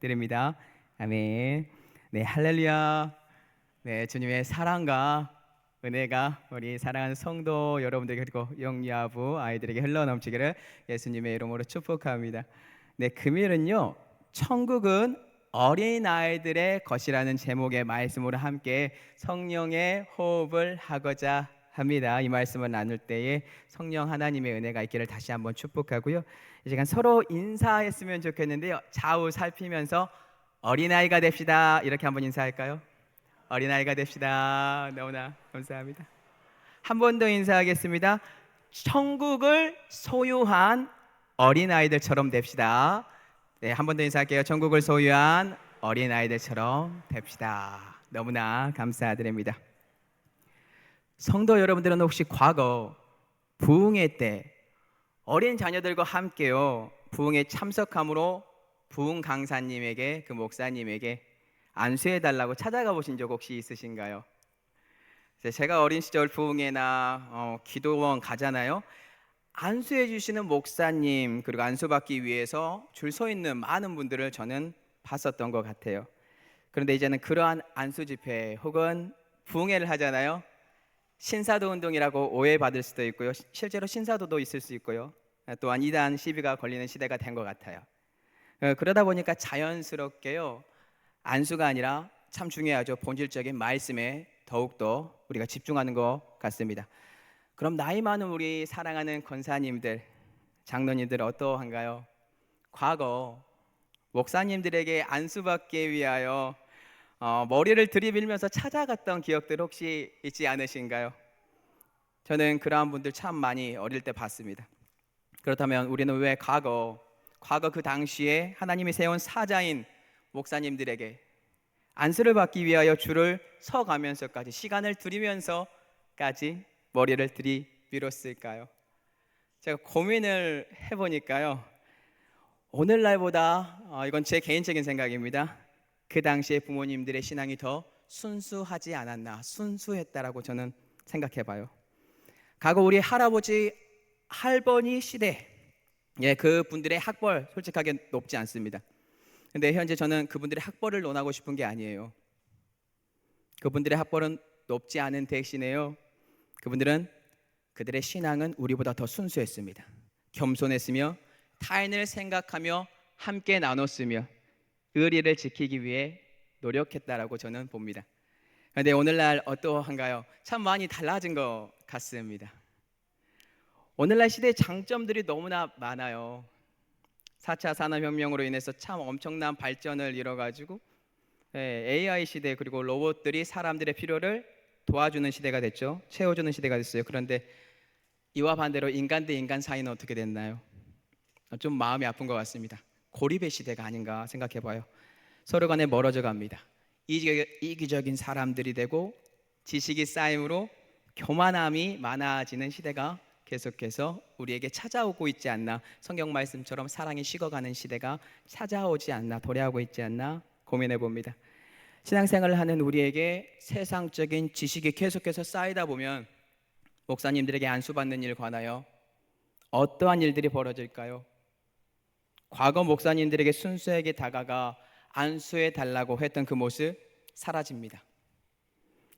드립니다. 아멘. 네, 할렐루야. 네, 주님의 사랑과 은혜가 우리 사랑하는 성도 여러분들에게 그리고 영야부 아이들에게 흘러넘치기를 예수님의 이름으로 축복합니다. 네, 금요일은요. 천국은 어린 아이들의 것이라는 제목의 말씀으로 함께 성령의 호흡을 하고자 합니다. 이 말씀을 나눌 때에 성령 하나님의 은혜가 있기를 다시 한번 축복하고요. 이 시간 서로 인사했으면 좋겠는데요. 좌우 살피면서 어린아이가 됩시다. 이렇게 한번 인사할까요? 어린아이가 됩시다. 너무나 감사합니다. 한 번 더 인사하겠습니다. 천국을 소유한 어린아이들처럼 됩시다. 네, 한 번 더 인사할게요. 천국을 소유한 어린아이들처럼 됩시다. 너무나 감사드립니다. 성도 여러분들은 혹시 과거 부흥회 때 어린 자녀들과 함께요 부흥에 참석함으로 부흥 강사님에게 그 목사님에게 안수해달라고 찾아가 보신 적 혹시 있으신가요? 제가 어린 시절 부흥회나 기도원 가잖아요. 안수해 주시는 목사님 그리고 안수받기 위해서 줄 서 있는 많은 분들을 저는 봤었던 것 같아요. 그런데 이제는 그러한 안수 집회 혹은 부흥회를 하잖아요. 신사도 운동이라고 오해받을 수도 있고요. 실제로 신사도도 있을 수 있고요. 또한 이단 시비가 걸리는 시대가 된 것 같아요. 그러다 보니까 자연스럽게요. 안수가 아니라 참 중요하죠. 본질적인 말씀에 더욱더 우리가 집중하는 것 같습니다. 그럼 나이 많은 우리 사랑하는 권사님들, 장로님들 어떠한가요? 과거 목사님들에게 안수받기 위하여 머리를 들이밀면서 찾아갔던 기억들 혹시 있지 않으신가요? 저는 그러한 분들 참 많이 어릴 때 봤습니다. 그렇다면 우리는 왜 과거 그 당시에 하나님이 세운 사자인 목사님들에게 안수를 받기 위하여 줄을 서가면서까지 시간을 들이면서까지 머리를 들이밀었을까요? 제가 고민을 해보니까요. 오늘날보다 이건 제 개인적인 생각입니다. 그 당시에 부모님들의 신앙이 더 순수하지 않았나, 순수했다라고 저는 생각해봐요. 과거 우리 할아버지, 할머니 시대, 그 분들의 학벌 솔직하게 높지 않습니다. 근데 현재 저는 그분들의 학벌을 논하고 싶은 게 아니에요. 그분들의 학벌은 높지 않은 대신에요. 그분들은 그들의 신앙은 우리보다 더 순수했습니다. 겸손했으며 타인을 생각하며 함께 나눴으며 의리를 지키기 위해 노력했다라고 저는 봅니다. 그런데 오늘날 어떠한가요? 참 많이 달라진 것 같습니다. 오늘날 시대의 장점들이 너무나 많아요. 4차 산업혁명으로 인해서 참 엄청난 발전을 이뤄가지고 AI 시대 그리고 로봇들이 사람들의 필요를 도와주는 시대가 됐죠. 채워주는 시대가 됐어요. 그런데 이와 반대로 인간 대 인간 사이는 어떻게 됐나요? 좀 마음이 아픈 것 같습니다. 고립의 시대가 아닌가 생각해봐요. 서로 간에 멀어져 갑니다. 이기적인 사람들이 되고 지식이 쌓임으로 교만함이 많아지는 시대가 계속해서 우리에게 찾아오고 있지 않나, 성경 말씀처럼 사랑이 식어가는 시대가 찾아오지 않나, 도래하고 있지 않나 고민해 봅니다. 신앙생활을 하는 우리에게 세상적인 지식이 계속해서 쌓이다 보면 목사님들에게 안수받는 일 관하여 어떠한 일들이 벌어질까요? 과거 목사님들에게 순수하게 다가가 안수해 달라고 했던 그 모습 사라집니다.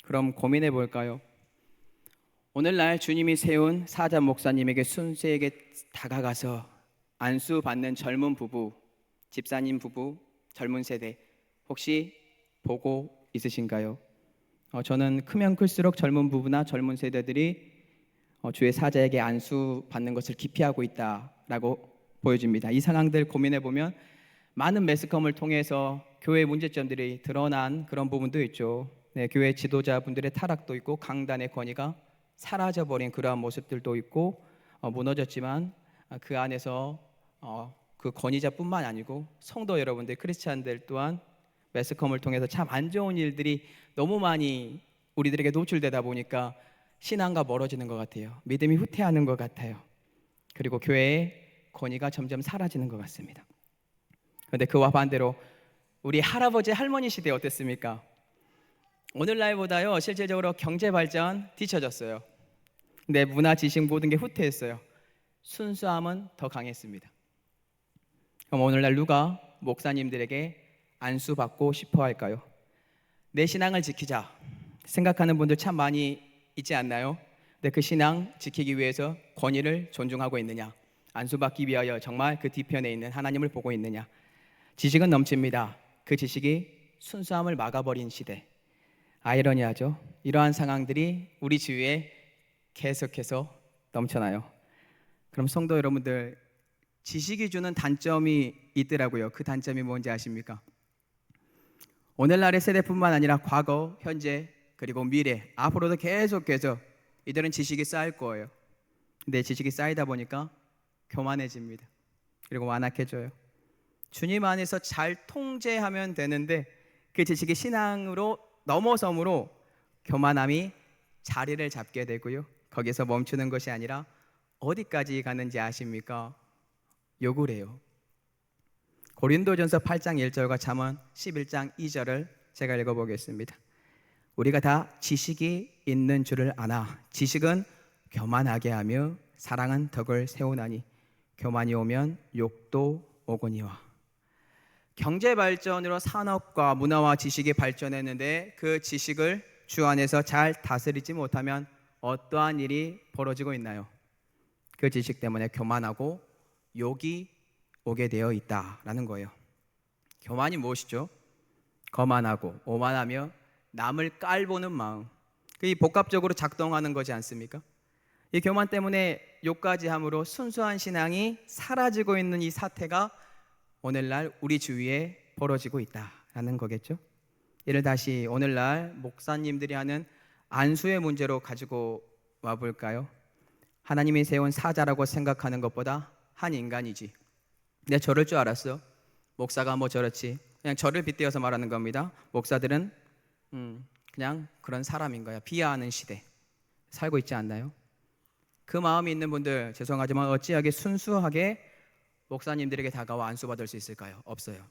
그럼 고민해 볼까요? 오늘날 주님이 세운 사자 목사님에게 순수하게 다가가서 안수 받는 젊은 부부, 집사님 부부, 젊은 세대 혹시 보고 있으신가요? 저는 크면 클수록 젊은 부부나 젊은 세대들이 주의 사자에게 안수 받는 것을 기피하고 있다라고 보여집니다. 이 상황들 고민해 보면 많은 매스컴을 통해서 교회 문제점들이 드러난 그런 부분도 있죠. 네, 교회 지도자분들의 타락도 있고 강단의 권위가 사라져버린 그러한 모습들도 있고 무너졌지만 그 안에서 그 권위자뿐만 아니고 성도 여러분들 크리스찬들 또한 매스컴을 통해서 참 안 좋은 일들이 너무 많이 우리들에게 노출되다 보니까 신앙과 멀어지는 것 같아요. 믿음이 후퇴하는 것 같아요. 그리고 교회의 권위가 점점 사라지는 것 같습니다. 그런데 그와 반대로 우리 할아버지 할머니 시대 어땠습니까? 오늘날보다요 실질적으로 경제 발전 뒤처졌어요. 근데 문화 지식 모든 게 후퇴했어요. 순수함은 더 강했습니다. 그럼 오늘날 누가 목사님들에게 안수받고 싶어 할까요? 내 신앙을 지키자 생각하는 분들 참 많이 있지 않나요? 근데 그 신앙 지키기 위해서 권위를 존중하고 있느냐? 안수받기 위하여 정말 그 뒤편에 있는 하나님을 보고 있느냐? 지식은 넘칩니다. 그 지식이 순수함을 막아버린 시대. 아이러니하죠? 이러한 상황들이 우리 주위에 계속해서 넘쳐나요. 그럼 성도 여러분들, 지식이 주는 단점이 있더라고요. 그 단점이 뭔지 아십니까? 오늘날의 세대뿐만 아니라 과거, 현재, 그리고 미래, 앞으로도 계속해서 이들은 지식이 쌓일 거예요. 근데 지식이 쌓이다 보니까 교만해집니다. 그리고 완악해져요. 주님 안에서 잘 통제하면 되는데 그 지식이 신앙으로 넘어섬으로 교만함이 자리를 잡게 되고요. 거기서 멈추는 것이 아니라 어디까지 가는지 아십니까? 욕을 해요. 고린도전서 8장 1절과 잠언 11장 2절을 제가 읽어보겠습니다. 우리가 다 지식이 있는 줄을 아나 지식은 교만하게 하며 사랑은 덕을 세우나니 교만이 오면 욕도 오거니와. 경제 발전으로 산업과 문화와 지식이 발전했는데 그 지식을 주 안에서 잘 다스리지 못하면 어떠한 일이 벌어지고 있나요? 그 지식 때문에 교만하고 욕이 오게 되어 있다라는 거예요. 교만이 무엇이죠? 거만하고 오만하며 남을 깔보는 마음, 이 복합적으로 작동하는 거지 않습니까? 이 교만 때문에 욕까지 함으로 순수한 신앙이 사라지고 있는 이 사태가 오늘날 우리 주위에 벌어지고 있다라는 거겠죠. 이를 다시 오늘날 목사님들이 하는 안수의 문제로 가지고 와볼까요? 하나님이 세운 사자라고 생각하는 것보다 한 인간이지. 내가 저럴 줄 알았어. 목사가 뭐 저렇지. 그냥 저를 빗대어서 말하는 겁니다. 목사들은 그냥 그런 사람인 거야. 비하하는 시대 살고 있지 않나요? 그 마음이 있는 분들 죄송하지만 어찌하게 순수하게 목사님들에게 다가와 안수받을 수 있을까요? 없어요.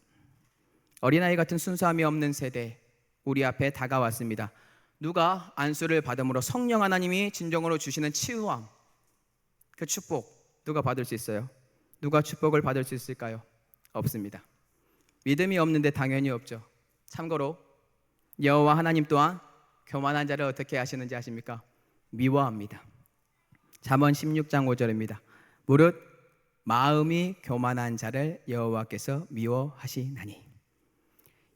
어린아이 같은 순수함이 없는 세대 우리 앞에 다가왔습니다. 누가 안수를 받음으로 성령 하나님이 진정으로 주시는 치유함, 그 축복 누가 받을 수 있어요? 누가 축복을 받을 수 있을까요? 없습니다. 믿음이 없는데 당연히 없죠. 참고로 여호와 하나님 또한 교만한 자를 어떻게 하시는지 아십니까? 미워합니다. 잠언 16장 5절입니다. 무릇 마음이 교만한 자를 여호와께서 미워하시나니.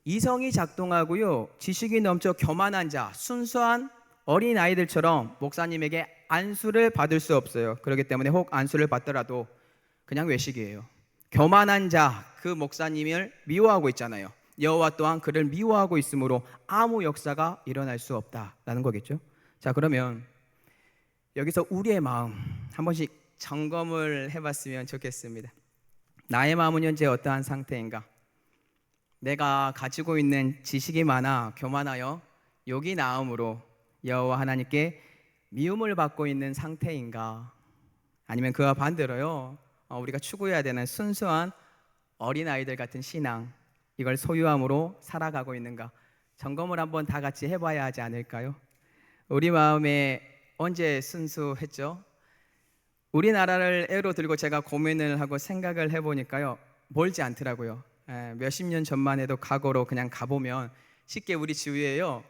이성이 작동하고요, 지식이 넘쳐 교만한 자, 순수한 어린 아이들처럼 목사님에게 안수를 받을 수 없어요. 그렇기 때문에 혹 안수를 받더라도 그냥 외식이에요. 교만한 자, 그 목사님을 미워하고 있잖아요. 여호와 또한 그를 미워하고 있으므로 아무 역사가 일어날 수 없다라는 거겠죠. 자, 그러면 여기서 우리의 마음 한 번씩 점검을 해봤으면 좋겠습니다. 나의 마음은 현재 어떠한 상태인가? 내가 가지고 있는 지식이 많아 교만하여 욕이 나음으로 여호와 하나님께 미움을 받고 있는 상태인가? 아니면 그와 반대로요, 우리가 추구해야 되는 순수한 어린아이들 같은 신앙, 이걸 소유함으로 살아가고 있는가? 점검을 한번 다 같이 해봐야 하지 않을까요? 우리 마음에 언제 순수했죠? 우리나라를 예로 들고 제가 고민을 하고 생각을 해보니까요, 멀지 않더라고요. 몇십 년 전만 해도 과거로 그냥 가보면 쉽게 우리 주위에요,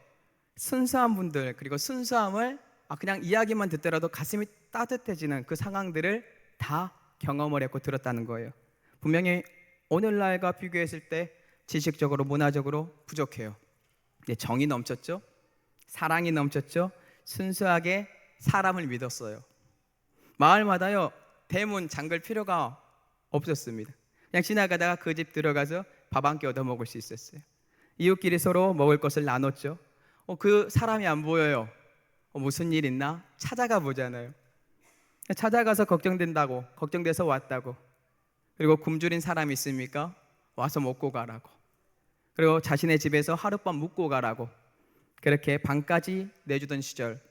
순수한 분들, 그리고 순수함을 그냥 이야기만 듣더라도 가슴이 따뜻해지는 그 상황들을 다 경험을 했고 들었다는 거예요. 분명히 오늘날과 비교했을 때 지식적으로 문화적으로 부족해요. 정이 넘쳤죠, 사랑이 넘쳤죠, 순수하게 사람을 믿었어요. 마을마다요, 대문 잠글 필요가 없었습니다. 그냥 지나가다가 그 집 들어가서 밥 한 끼 얻어 먹을 수 있었어요. 이웃끼리 서로 먹을 것을 나눴죠. 그 사람이 안 보여요. 무슨 일 있나? 찾아가 보잖아요. 찾아가서 걱정된다고, 걱정돼서 왔다고. 그리고 굶주린 사람이 있습니까? 와서 먹고 가라고. 그리고 자신의 집에서 하룻밤 묵고 가라고. 그렇게 방까지 내주던 시절,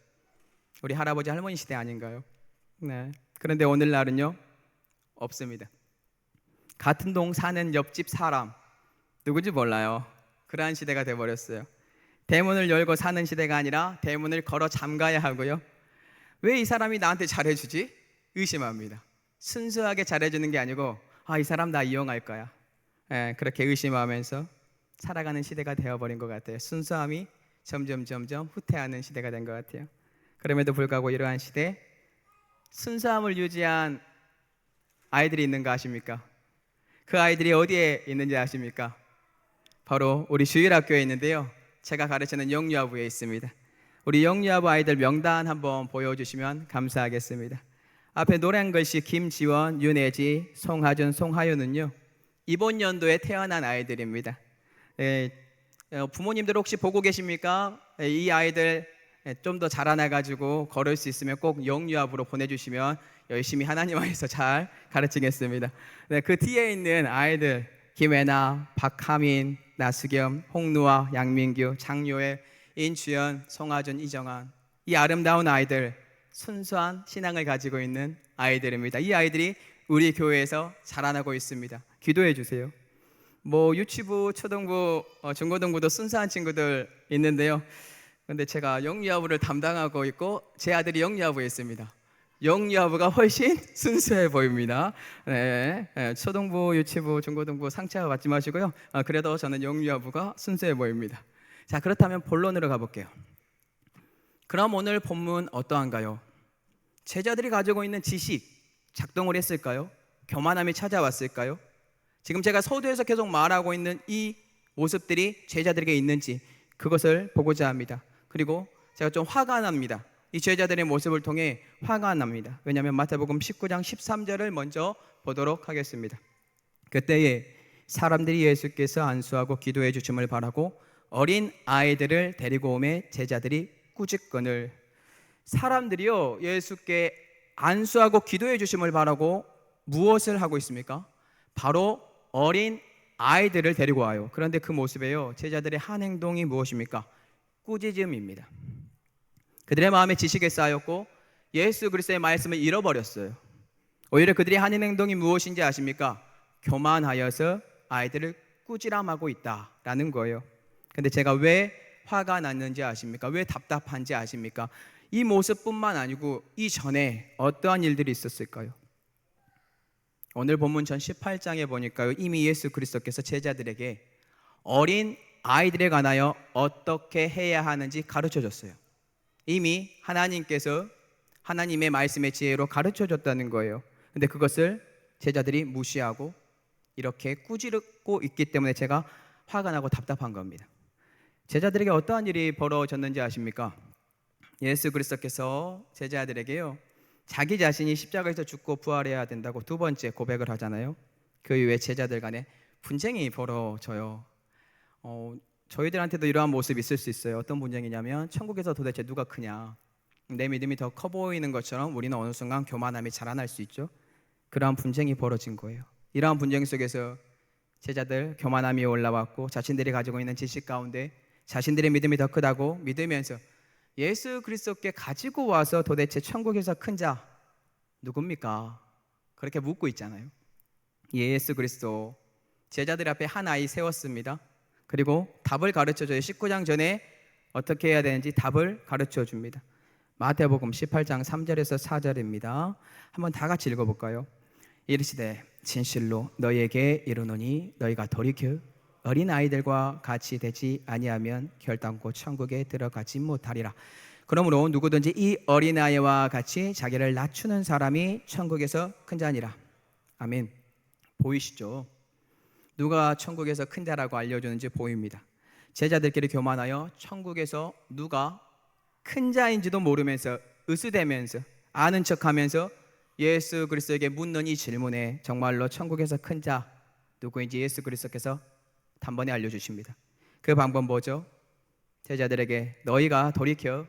우리 할아버지 할머니 시대 아닌가요? 네. 그런데 오늘날은요, 없습니다. 같은 동 사는 옆집 사람 누구지 몰라요. 그러한 시대가 돼버렸어요. 대문을 열고 사는 시대가 아니라 대문을 걸어 잠가야 하고요. 왜 이 사람이 나한테 잘해주지? 의심합니다. 순수하게 잘해주는 게 아니고 이 사람 나 이용할 거야. 그렇게 의심하면서 살아가는 시대가 되어버린 것 같아요. 순수함이 점점 후퇴하는 시대가 된 것 같아요. 그럼에도 불구하고 이러한 시대, 순수함을 유지한 아이들이 있는 거 아십니까? 그 아이들이 어디에 있는지 아십니까? 바로 우리 주일학교에 있는데요, 제가 가르치는 영유아부에 있습니다. 우리 영유아부 아이들 명단 한번 보여주시면 감사하겠습니다. 앞에 노란 글씨 김지원, 윤혜지, 송하준, 송하윤은요, 이번 연도에 태어난 아이들입니다. 부모님들 혹시 보고 계십니까? 이 아이들 좀 더 자라나가지고 걸을 수 있으면 꼭 영유아부로 보내주시면 열심히 하나님 안에서 잘 가르치겠습니다. 그 뒤에 있는 아이들 김혜나, 박하민, 나수겸, 홍누아, 양민규, 장요엘, 인주연, 송하준, 이정환, 이 아름다운 아이들, 순수한 신앙을 가지고 있는 아이들입니다. 이 아이들이 우리 교회에서 자라나고 있습니다. 기도해 주세요. 유치부, 초등부, 중고등부도 순수한 친구들 있는데요, 근데 제가 영유아부를 담당하고 있고 제 아들이 영유아부에 있습니다. 영유아부가 훨씬 순수해 보입니다. 초등부, 유치부, 중고등부 상처 받지 마시고요. 그래도 저는 영유아부가 순수해 보입니다. 자, 그렇다면 본론으로 가볼게요. 그럼 오늘 본문 어떠한가요? 제자들이 가지고 있는 지식 작동을 했을까요? 교만함이 찾아왔을까요? 지금 제가 서두에서 계속 말하고 있는 이 모습들이 제자들에게 있는지 그것을 보고자 합니다. 그리고 제가 좀 화가 납니다. 이 제자들의 모습을 통해 화가 납니다. 왜냐하면 마태복음 19장 13절을 먼저 보도록 하겠습니다. 그때에 사람들이 예수께서 안수하고 기도해 주심을 바라고 어린 아이들을 데리고 오매 제자들이 꾸짖거늘. 사람들이요, 예수께 안수하고 기도해 주심을 바라고 무엇을 하고 있습니까? 바로 어린 아이들을 데리고 와요. 그런데 그 모습에요, 제자들의 한 행동이 무엇입니까? 꾸짖음입니다. 그들의 마음에 지식에 쌓였고 예수 그리스도의 말씀을 잃어버렸어요. 오히려 그들의 하는 행동이 무엇인지 아십니까? 교만하여서 아이들을 꾸지람하고 있다라는 거예요. 근데 제가 왜 화가 났는지 아십니까? 왜 답답한지 아십니까? 이 모습뿐만 아니고 이전에 어떠한 일들이 있었을까요? 오늘 본문 전 18장에 보니까요, 이미 예수 그리스도께서 제자들에게 어린 아이들에 관하여 어떻게 해야 하는지 가르쳐 줬어요. 이미 하나님께서 하나님의 말씀의 지혜로 가르쳐 줬다는 거예요. 근데 그것을 제자들이 무시하고 이렇게 꾸짖고 있기 때문에 제가 화가 나고 답답한 겁니다. 제자들에게 어떠한 일이 벌어졌는지 아십니까? 예수 그리스도께서 제자들에게요, 자기 자신이 십자가에서 죽고 부활해야 된다고 두 번째 고백을 하잖아요. 그 이후에 제자들 간에 분쟁이 벌어져요. 저희들한테도 이러한 모습이 있을 수 있어요. 어떤 분쟁이냐면, 천국에서 도대체 누가 크냐, 내 믿음이 더 커 보이는 것처럼 우리는 어느 순간 교만함이 자라날 수 있죠. 그러한 분쟁이 벌어진 거예요. 이러한 분쟁 속에서 제자들 교만함이 올라왔고 자신들이 가지고 있는 지식 가운데 자신들의 믿음이 더 크다고 믿으면서 예수 그리스도께 가지고 와서 도대체 천국에서 큰 자 누굽니까? 그렇게 묻고 있잖아요. 예수 그리스도, 제자들 앞에 한 아이 세웠습니다. 그리고 답을 가르쳐줘요. 19장 전에 어떻게 해야 되는지 답을 가르쳐 줍니다. 마태복음 18장 3절에서 4절입니다. 한번 다 같이 읽어볼까요? 이르시되 진실로 너희에게 이르노니 너희가 돌이켜 어린 아이들과 같이 되지 아니하면 결단코 천국에 들어가지 못하리라. 그러므로 누구든지 이 어린아이와 같이 자기를 낮추는 사람이 천국에서 큰 자니라. 아멘. 보이시죠? 누가 천국에서 큰 자라고 알려주는지 보입니다. 제자들끼리 교만하여 천국에서 누가 큰 자인지도 모르면서 으스대면서 아는 척하면서 예수 그리스도에게 묻는 이 질문에 정말로 천국에서 큰 자 누구인지 예수 그리스도께서 단번에 알려주십니다. 그 방법 뭐죠? 제자들에게 너희가 돌이켜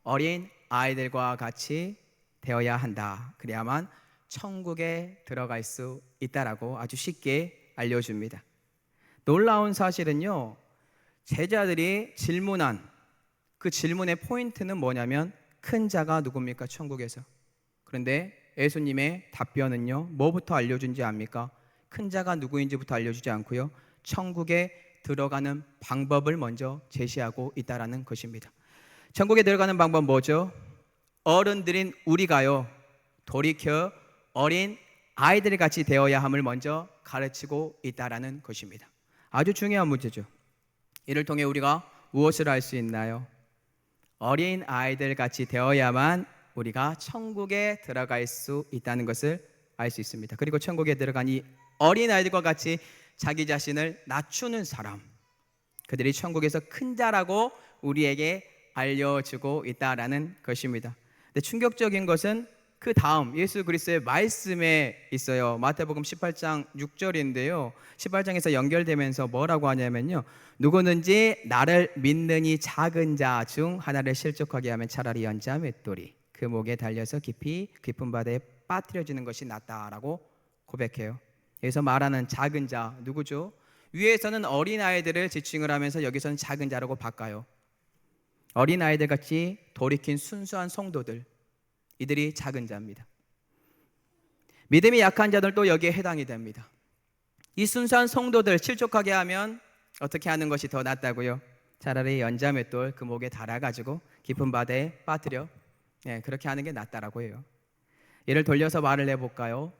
어린 아이들과 같이 되어야 한다. 그래야만 천국에 들어갈 수 있다라고 아주 쉽게 알려줍니다. 놀라운 사실은요, 제자들이 질문한 그 질문의 포인트는 뭐냐면 큰 자가 누굽니까? 천국에서. 그런데 예수님의 답변은요, 뭐부터 알려준지 압니까? 큰 자가 누구인지부터 알려주지 않고요, 천국에 들어가는 방법을 먼저 제시하고 있다라는 것입니다. 천국에 들어가는 방법 뭐죠? 어른들인 우리가요, 돌이켜 어린 아이들 같이 되어야 함을 먼저 가르치고 있다라는 것입니다. 아주 중요한 문제죠. 이를 통해 우리가 무엇을 할 수 있나요? 어린 아이들 같이 되어야만 우리가 천국에 들어갈 수 있다는 것을 알 수 있습니다. 그리고 천국에 들어간 이 어린 아이들과 같이 자기 자신을 낮추는 사람, 그들이 천국에서 큰 자라고 우리에게 알려주고 있다라는 것입니다. 근데 충격적인 것은 그 다음 예수 그리스도의 말씀에 있어요. 마태복음 18장 6절인데요. 18장에서 연결되면서 뭐라고 하냐면요, 누구든지 나를 믿는 이 작은 자 중 하나를 실족하게 하면 차라리 연자 맷돌이 그 목에 달려서 깊은 바다에 빠뜨려지는 것이 낫다라고 고백해요. 여기서 말하는 작은 자 누구죠? 위에서는 어린아이들을 지칭을 하면서 여기서는 작은 자라고 바꿔요. 어린아이들 같이 돌이킨 순수한 성도들, 이들이 작은 자입니다. 믿음이 약한 자들도 여기에 해당이 됩니다. 이 순수한 성도들 실족하게 하면 어떻게 하는 것이 더 낫다고요? 차라리 연자맷돌 그 목에 달아가지고 깊은 바다에 빠뜨려, 그렇게 하는 게 낫다라고 해요. 이를 돌려서 말을 해볼까요?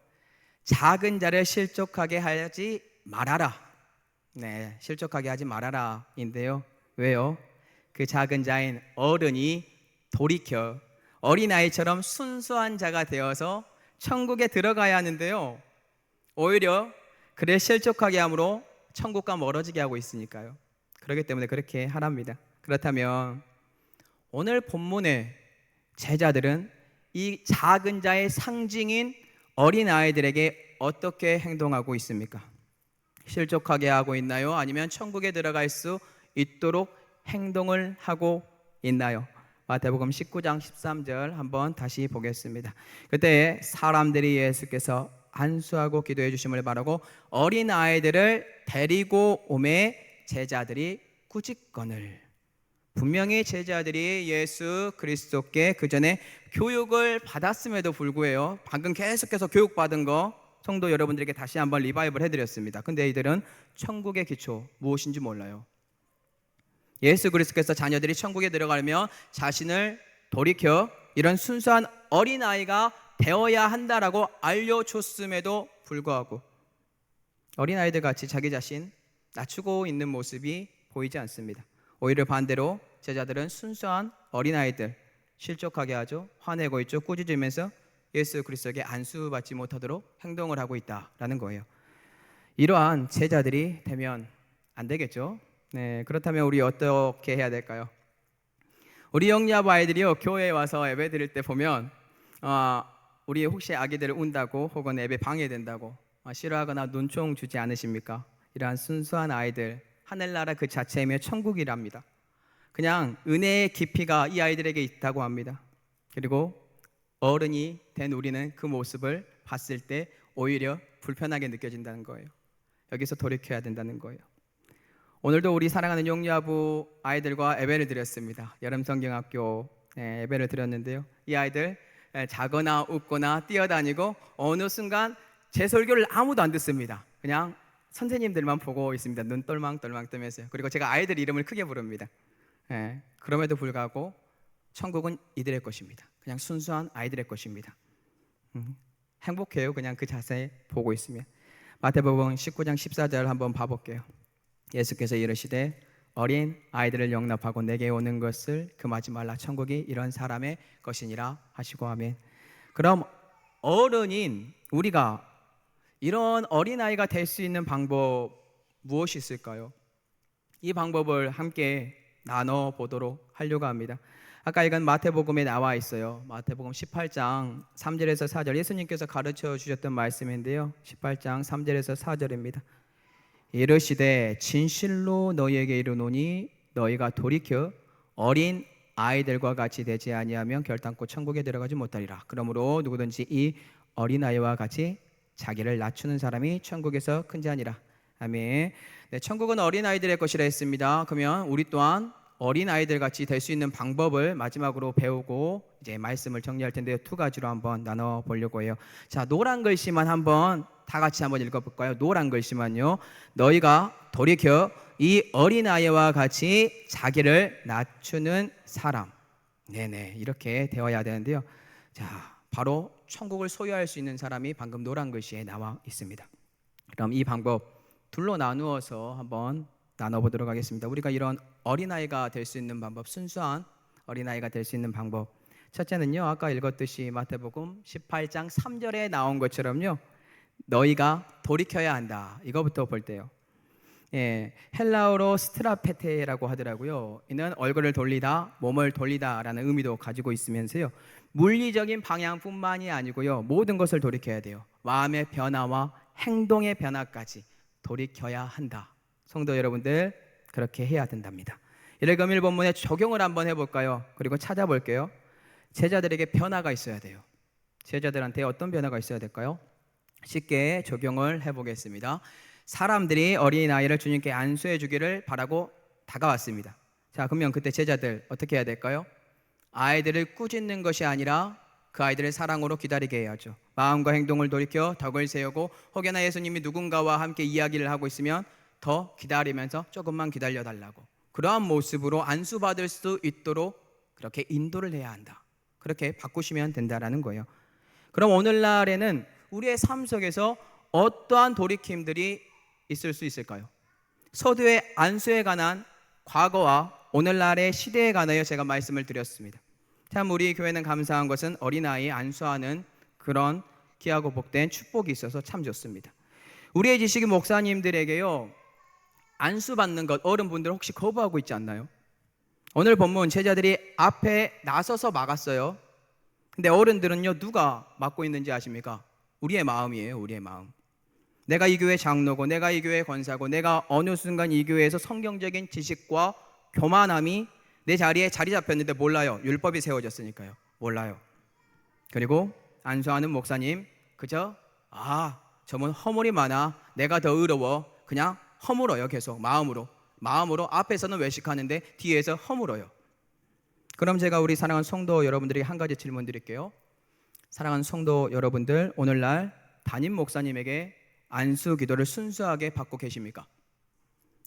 작은 자를 실족하게 하지 말아라. 실족하게 하지 말아라 인데요. 왜요? 그 작은 자인 어른이 돌이켜 어린아이처럼 순수한 자가 되어서 천국에 들어가야 하는데요, 오히려 그를 실족하게 함으로 천국과 멀어지게 하고 있으니까요. 그렇기 때문에 그렇게 하랍니다. 그렇다면 오늘 본문의 제자들은 이 작은 자의 상징인 어린아이들에게 어떻게 행동하고 있습니까? 실족하게 하고 있나요? 아니면 천국에 들어갈 수 있도록 행동을 하고 있나요? 마태복음 19장 13절 한번 다시 보겠습니다. 그때 사람들이 예수께서 안수하고 기도해 주심을 바라고 어린아이들을 데리고 오매 제자들이 꾸짖거늘. 분명히 제자들이 예수 그리스도께 그 전에 교육을 받았음에도 불구하고 방금 계속해서 교육받은 거 성도 여러분들에게 다시 한번 리바이벌 해드렸습니다. 근데 이들은 천국의 기초 무엇인지 몰라요. 예수 그리스도께서 자녀들이 천국에 들어가려면 자신을 돌이켜 이런 순수한 어린아이가 되어야 한다라고 알려줬음에도 불구하고 어린아이들 같이 자기 자신 낮추고 있는 모습이 보이지 않습니다. 오히려 반대로 제자들은 순수한 어린아이들 실족하게 하죠. 화내고 있죠. 꾸짖으면서 예수 그리스도에게 안수받지 못하도록 행동을 하고 있다라는 거예요. 이러한 제자들이 되면 안 되겠죠. 그렇다면 우리 어떻게 해야 될까요? 우리 영리아부 아이들이요, 교회에 와서 예배 드릴 때 보면 우리 혹시 아기들을 운다고 혹은 예배 방해된다고 싫어하거나 눈총 주지 않으십니까? 이러한 순수한 아이들, 하늘나라 그 자체이며 천국이랍니다. 그냥 은혜의 깊이가 이 아이들에게 있다고 합니다. 그리고 어른이 된 우리는 그 모습을 봤을 때 오히려 불편하게 느껴진다는 거예요. 여기서 돌이켜야 된다는 거예요. 오늘도 우리 사랑하는 용리아부 아이들과 예배를 드렸습니다. 여름성경학교 예배를 드렸는데요, 이 아이들 자거나 웃거나 뛰어다니고 어느 순간 제 설교를 아무도 안 듣습니다. 그냥 선생님들만 보고 있습니다. 눈 똘망똘망 뜨면서요. 그리고 제가 아이들 이름을 크게 부릅니다. 그럼에도 불구하고 천국은 이들의 것입니다. 그냥 순수한 아이들의 것입니다. 행복해요. 그냥 그 자세 보고 있으면. 마태복음 19장 14절 한번 봐볼게요. 예수께서 이르시되 어린 아이들을 영납하고 내게 오는 것을 금하지 말라. 천국이 이런 사람의 것이니라 하시고 아멘. 그럼 어른인 우리가 이런 어린아이가 될 수 있는 방법 무엇이 있을까요? 이 방법을 함께 나눠보도록 하려고 합니다. 아까 읽은 마태복음에 나와 있어요. 마태복음 18장 3절에서 4절 예수님께서 가르쳐 주셨던 말씀인데요, 18장 3절에서 4절입니다. 이르시되 진실로 너희에게 이르노니 너희가 돌이켜 어린 아이들과 같이 되지 아니하면 결단코 천국에 들어가지 못하리라. 그러므로 누구든지 이 어린아이와 같이 자기를 낮추는 사람이 천국에서 큰 자니라. 아멘. 천국은 어린아이들의 것이라 했습니다. 그러면 우리 또한 어린아이들 같이 될 수 있는 방법을 마지막으로 배우고 이제 말씀을 정리할 텐데요, 두 가지로 한번 나눠보려고 해요. 자, 노란 글씨만 한번 다 같이 한번 읽어볼까요? 노란 글씨만요. 너희가 돌이켜 이 어린아이와 같이 자기를 낮추는 사람. 네네, 이렇게 되어야 되는데요. 자, 바로 천국을 소유할 수 있는 사람이 방금 노란 글씨에 나와 있습니다. 그럼 이 방법 둘로 나누어서 한번 나눠보도록 하겠습니다. 우리가 이런 어린아이가 될 수 있는 방법, 순수한 어린아이가 될 수 있는 방법. 첫째는요, 아까 읽었듯이 마태복음 18장 3절에 나온 것처럼요, 너희가 돌이켜야 한다. 이거부터 볼 때요. 예, 헬라어로 스트라페테라고 하더라고요. 이는 얼굴을 돌리다, 몸을 돌리다라는 의미도 가지고 있으면서요, 물리적인 방향뿐만이 아니고요, 모든 것을 돌이켜야 돼요. 마음의 변화와 행동의 변화까지 돌이켜야 한다. 성도 여러분들, 그렇게 해야 된답니다. 일금일 본문의 적용을 한번 해볼까요? 그리고 찾아볼게요. 제자들에게 변화가 있어야 돼요. 제자들한테 어떤 변화가 있어야 될까요? 쉽게 적용을 해보겠습니다. 사람들이 어린아이를 주님께 안수해 주기를 바라고 다가왔습니다. 자, 그러면 그때 제자들 어떻게 해야 될까요? 아이들을 꾸짖는 것이 아니라 그 아이들을 사랑으로 기다리게 해야죠. 마음과 행동을 돌이켜 덕을 세우고, 혹여나 예수님이 누군가와 함께 이야기를 하고 있으면 더 기다리면서 조금만 기다려달라고, 그러한 모습으로 안수받을 수 있도록 그렇게 인도를 해야 한다. 그렇게 바꾸시면 된다라는 거예요. 그럼 오늘날에는 우리의 삶 속에서 어떠한 돌이킴들이 있을 수 있을까요? 서두에 안수에 관한 과거와 오늘날의 시대에 관하여 제가 말씀을 드렸습니다. 참 우리 교회는 감사한 것은 어린아이 안수하는 그런 귀하고 복된 축복이 있어서 참 좋습니다. 우리의 지식인 목사님들에게요, 안수받는 것 어른분들 혹시 거부하고 있지 않나요? 오늘 본문 제자들이 앞에 나서서 막았어요. 근데 어른들은요, 누가 막고 있는지 아십니까? 우리의 마음이에요. 우리의 마음. 내가 이 교회 장로고, 내가 이 교회 권사고, 내가 어느 순간 이 교회에서 성경적인 지식과 교만함이 내 자리에 자리 잡혔는데 몰라요. 율법이 세워졌으니까요. 몰라요. 그리고 안수하는 목사님 그저 저분 허물이 많아, 내가 더 의로워, 그냥 허물어요. 계속 마음으로 앞에서는 외식하는데 뒤에서 허물어요. 그럼 제가 우리 사랑하는 성도 여러분들에게 한 가지 질문 드릴게요. 사랑하는 성도 여러분들, 오늘날 담임 목사님에게 안수 기도를 순수하게 받고 계십니까?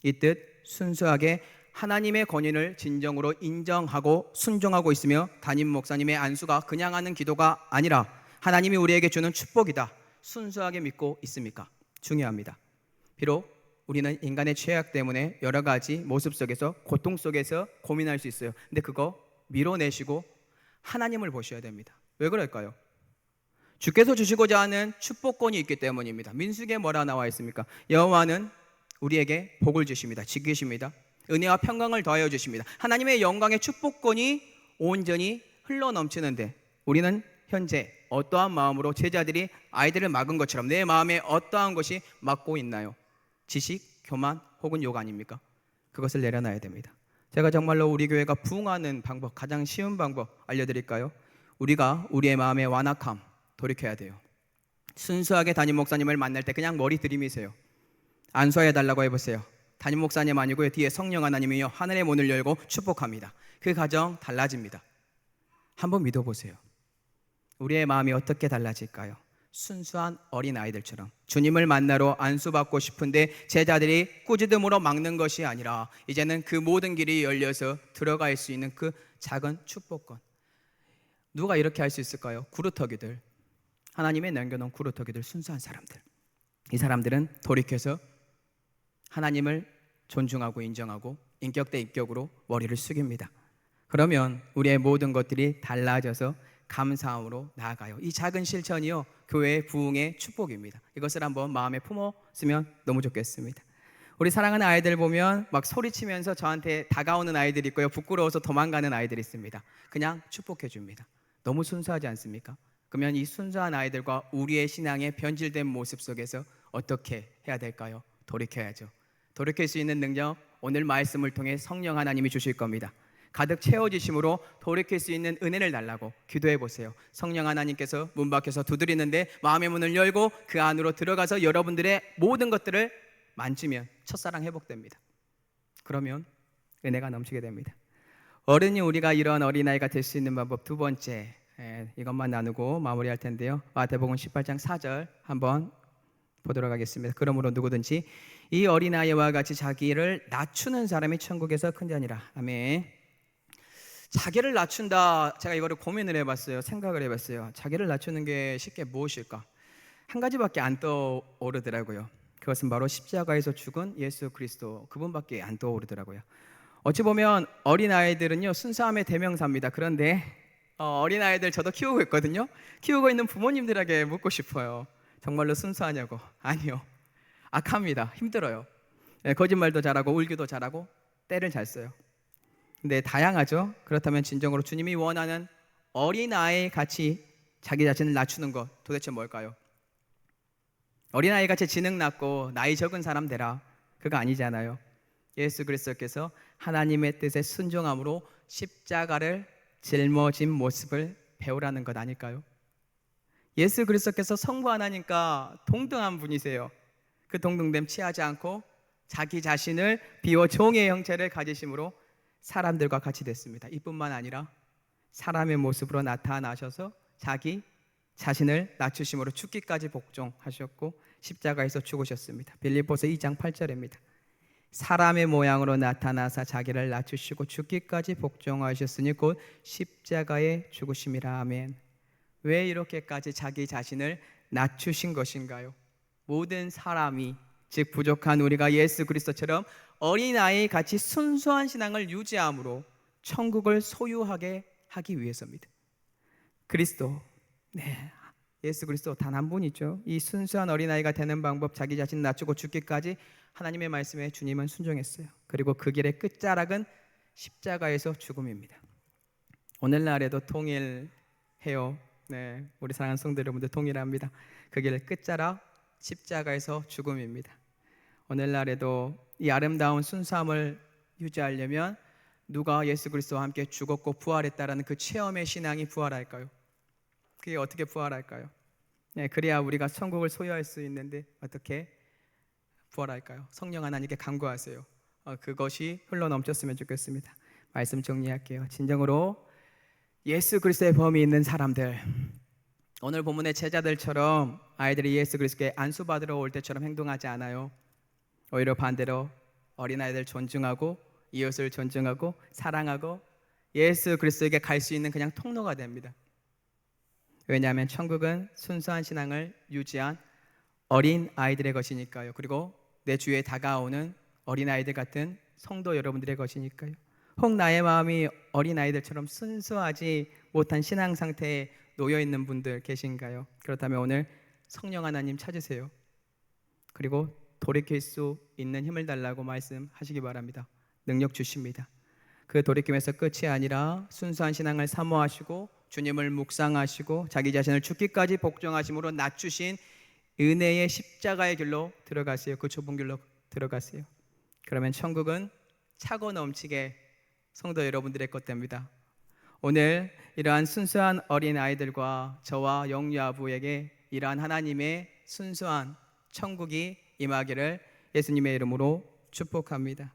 이 뜻 순수하게 하나님의 권위를 진정으로 인정하고 순종하고 있으며, 담임 목사님의 안수가 그냥 하는 기도가 아니라 하나님이 우리에게 주는 축복이다, 순수하게 믿고 있습니까? 중요합니다. 비록 우리는 인간의 죄악 때문에 여러 가지 모습 속에서, 고통 속에서 고민할 수 있어요. 근데 그거 밀어내시고 하나님을 보셔야 됩니다. 왜 그럴까요? 주께서 주시고자 하는 축복권이 있기 때문입니다. 민수기에 뭐라 나와 있습니까? 여호와는 우리에게 복을 주십니다. 지키십니다. 은혜와 평강을 더하여 주십니다. 하나님의 영광의 축복권이 온전히 흘러넘치는데, 우리는 현재 어떠한 마음으로 제자들이 아이들을 막은 것처럼 내 마음에 어떠한 것이 막고 있나요? 지식, 교만 혹은 욕 아닙니까? 그것을 내려놔야 됩니다. 제가 정말로 우리 교회가 부흥하는 방법, 가장 쉬운 방법 알려드릴까요? 우리가 우리의 마음의 완악함 돌이켜야 돼요. 순수하게 담임 목사님을 만날 때 그냥 머리 들이미세요. 안수해달라고 해보세요. 담임 목사님 아니고요, 뒤에 성령 하나님이요 하늘의 문을 열고 축복합니다. 그 가정 달라집니다. 한번 믿어보세요. 우리의 마음이 어떻게 달라질까요? 순수한 어린아이들처럼 주님을 만나러 안수받고 싶은데 제자들이 꾸짖음으로 막는 것이 아니라, 이제는 그 모든 길이 열려서 들어갈 수 있는 그 작은 축복권. 누가 이렇게 할 수 있을까요? 구루터기들, 하나님의 남겨놓은 구루터기들, 순수한 사람들. 이 사람들은 돌이켜서 하나님을 존중하고 인정하고 인격 대 인격으로 머리를 숙입니다. 그러면 우리의 모든 것들이 달라져서 감사함으로 나아가요. 이 작은 실천이요, 교회의 부흥의 축복입니다. 이것을 한번 마음에 품었으면 너무 좋겠습니다. 우리 사랑하는 아이들 보면 막 소리치면서 저한테 다가오는 아이들이 있고요, 부끄러워서 도망가는 아이들이 있습니다. 그냥 축복해 줍니다. 너무 순수하지 않습니까? 그러면 이 순수한 아이들과 우리의 신앙의 변질된 모습 속에서 어떻게 해야 될까요? 돌이켜야죠. 돌이킬 수 있는 능력, 오늘 말씀을 통해 성령 하나님이 주실 겁니다. 가득 채워지심으로 돌이킬 수 있는 은혜를 달라고 기도해 보세요. 성령 하나님께서 문 밖에서 두드리는데 마음의 문을 열고 그 안으로 들어가서 여러분들의 모든 것들을 만지면 첫사랑 회복됩니다. 그러면 은혜가 넘치게 됩니다. 어른이 우리가 이런 어린아이가 될 수 있는 방법, 두 번째, 이것만 나누고 마무리할 텐데요. 마태복음 18장 4절 한번 보도록 하겠습니다. 그러므로 누구든지 이 어린아이와 같이 자기를 낮추는 사람이 천국에서 큰 자니라. 아멘. 자기를 낮춘다, 제가 이거를 고민을 해봤어요. 생각을 해봤어요. 자기를 낮추는 게 쉽게 무엇일까? 한 가지밖에 안 떠오르더라고요. 그것은 바로 십자가에서 죽은 예수 그리스도, 그분밖에 안 떠오르더라고요. 어찌 보면 어린아이들은요 순수함의 대명사입니다. 그런데 어린아이들 저도 키우고 있거든요. 키우고 있는 부모님들에게 묻고 싶어요. 정말로 순수하냐고. 아니요, 악합니다. 힘들어요. 거짓말도 잘하고 울기도 잘하고 때를 잘 써요. 근데 다양하죠. 그렇다면 진정으로 주님이 원하는 어린아이 같이 자기 자신을 낮추는 것 도대체 뭘까요? 어린아이 같이 지능 낮고 나이 적은 사람 되라, 그거 아니잖아요. 예수 그리스도께서 하나님의 뜻에 순종함으로 십자가를 짊어진 모습을 배우라는 것 아닐까요? 예수 그리스도께서 성부 하나님과 동등한 분이세요. 그 동등됨 취하지 않고 자기 자신을 비워 종의 형체를 가지심으로 사람들과 같이 됐습니다. 이뿐만 아니라 사람의 모습으로 나타나셔서 자기 자신을 낮추심으로 죽기까지 복종하셨고 십자가에서 죽으셨습니다. 빌립보서 2장 8절입니다. 사람의 모양으로 나타나사 자기를 낮추시고 죽기까지 복종하셨으니 곧 십자가에 죽으심이라. 아멘. 왜 이렇게까지 자기 자신을 낮추신 것인가요? 모든 사람이, 즉 부족한 우리가 예수 그리스도처럼 어린아이 같이 순수한 신앙을 유지함으로 천국을 소유하게 하기 위해서입니다. 그리스도, 예수 그리스도 단 한 분이죠. 이 순수한 어린아이가 되는 방법, 자기 자신을 낮추고 죽기까지 하나님의 말씀에 주님은 순종했어요. 그리고 그 길의 끝자락은 십자가에서 죽음입니다. 오늘날에도 통일해요. 우리 사랑하는 성도 여러분들 동일합니다. 그 길의 끝자락 십자가에서 죽음입니다. 오늘날에도 이 아름다운 순수함을 유지하려면 누가 예수 그리스도와 함께 죽었고 부활했다라는 그 체험의 신앙이 부활할까요? 그게 어떻게 부활할까요? 그래야 우리가 천국을 소유할 수 있는데 어떻게 부활할까요? 성령 하나님께 간구하세요. 그것이 흘러넘쳤으면 좋겠습니다. 말씀 정리할게요. 진정으로 예수 그리스도의 범위 있는 사람들, 오늘 본문의 제자들처럼 아이들이 예수 그리스도께 안수받으러 올 때처럼 행동하지 않아요. 오히려 반대로 어린아이들 존중하고 이웃을 존중하고 사랑하고 예수 그리스도에게 갈 수 있는 그냥 통로가 됩니다. 왜냐하면 천국은 순수한 신앙을 유지한 어린 아이들의 것이니까요. 그리고 내 주위에 다가오는 어린 아이들 같은 성도 여러분들의 것이니까요. 혹 나의 마음이 어린 아이들처럼 순수하지 못한 신앙 상태에 놓여 있는 분들 계신가요? 그렇다면 오늘 성령 하나님 찾으세요. 그리고 돌이킬 수 있는 힘을 달라고 말씀하시기 바랍니다. 능력 주십니다. 그 돌이킴에서 끝이 아니라 순수한 신앙을 사모하시고 주님을 묵상하시고 자기 자신을 죽기까지 복종하심으로 낮추신 은혜의 십자가의 길로 들어가세요. 그 좁은 길로 들어가세요. 그러면 천국은 차고 넘치게 성도 여러분들의 것 됩니다. 오늘 이러한 순수한 어린 아이들과 저와 영유아부에게 이러한 하나님의 순수한 천국이 임하기를 예수님의 이름으로 축복합니다.